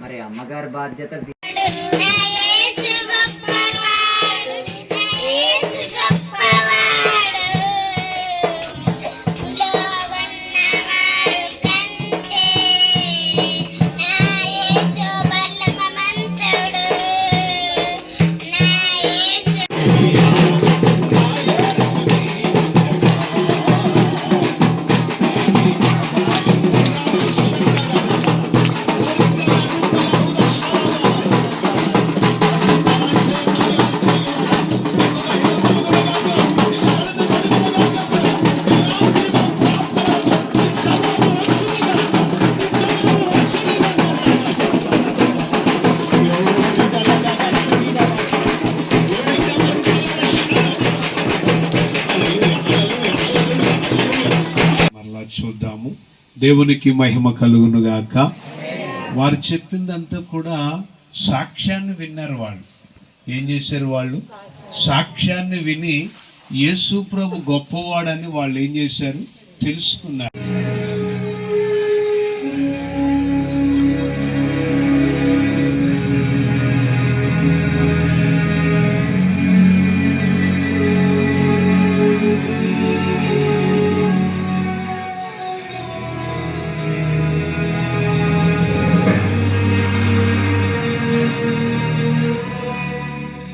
మరి అమ్మగారి బాధ్యత చూద్దాము. దేవునికి మహిమ కలుగునుగాక. వారు చెప్పిందంతా కూడా సాక్ష్యాన్ని విన్నారు. వాళ్ళు ఏం చేశారు? వాళ్ళు సాక్ష్యాన్ని విని యేసు ప్రభు గొప్పవాడని వాళ్ళు ఏం చేశారు? తెలుసుకున్నారు.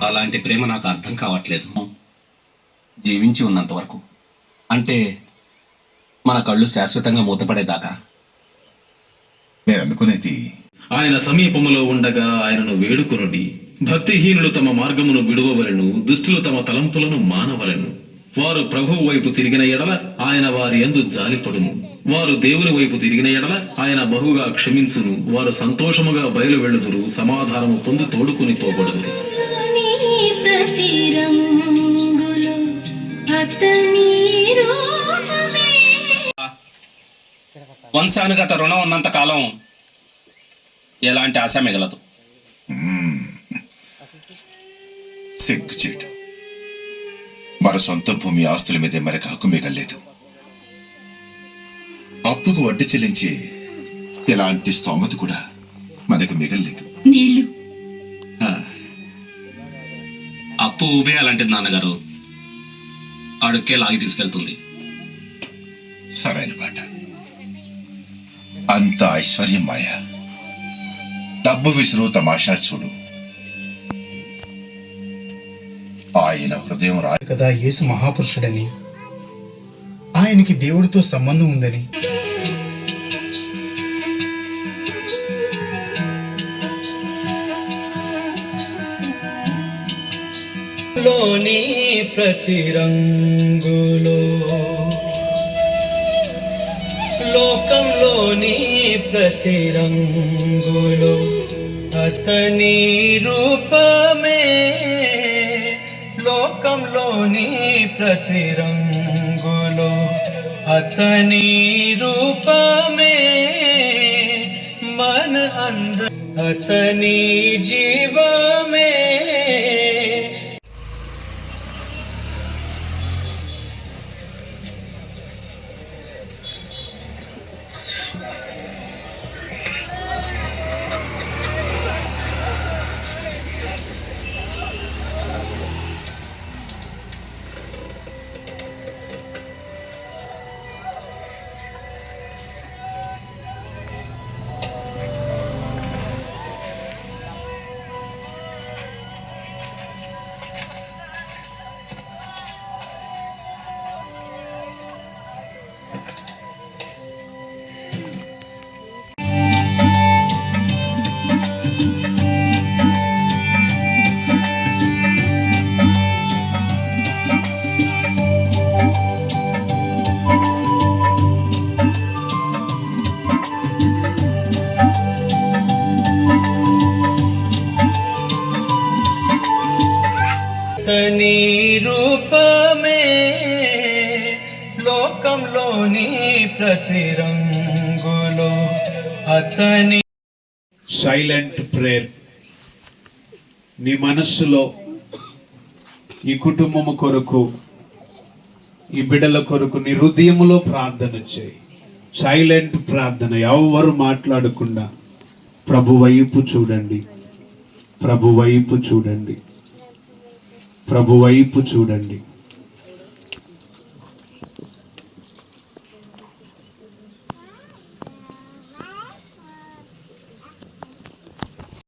అలాంటి ప్రేమ నాకు అర్థం కావట్లేదు. జీవించి ఉన్నంత వరకు, అంటే మన కళ్ళు శాశ్వతంగా మూతపడేదాకా. నేను అనుకునేది, ఆయన సమీపములో ఉండగా ఆయనను వేడుకొనుడి. భక్తిహీనులు తమ మార్గమును విడువవలెను, దుష్టులు తమ తలంపులను మానవలెను. వారు ప్రభువు వైపు తిరిగిన ఎడల ఆయన వారి యందు జాలిపడును. వారు దేవుని వైపు తిరిగిన ఎడల ఆయన బహుగా క్షమించును. వారు సంతోషముగా బయలు వెళ్ళుదురు, సమాధానము పొంది తోడుకుని పోబడుదురు. వంశానుగత రుణం ఉన్నంత కాలం ఎలాంటి ఆశ మిగలదు. సిగ్గుచేటు. మన సొంత భూమి ఆస్తుల మీదే మనకు హక్కు మిగలేదు. అప్పుకు వడ్డీ చెల్లించి ఎలాంటి స్తోమత కూడా మనకు మిగలేదు. నీళ్లు అప్పు ఊబే అలాంటిది నాన్నగారు, అడుక్కే లాగి తీసుకెళ్తుంది. సరైన మాట. అంత ఐశ్వర్యం మాయ. డబ్బు విసురు తమాషా చూడు. ఆయన హృదయం కదా యేసు మహాపురుషుడని, ఆయనకి దేవుడితో సంబంధం ఉందని. లోని ప్రతి రంగులో, లోకంలోని ప్రతి రంగులో అతని రూపమే. లోకంలోని ప్రతి రంగులో అతని రూపమే. మన అతని జీవమే. అతని రూపమే. లోకంలోని ప్రతి రంగులో అతని. Silent prayer. నీ మనస్సులో ఈ కుటుంబము కొరకు ఈ బిడ్డల కొరకు నీ హృదయములో ప్రార్థన చేయి. సైలెంట్ ప్రార్థన, ఎవరు మాట్లాడకుండా ప్రభు వైపు చూడండి, ప్రభు వైపు చూడండి, ప్రభు వైపు చూడండి.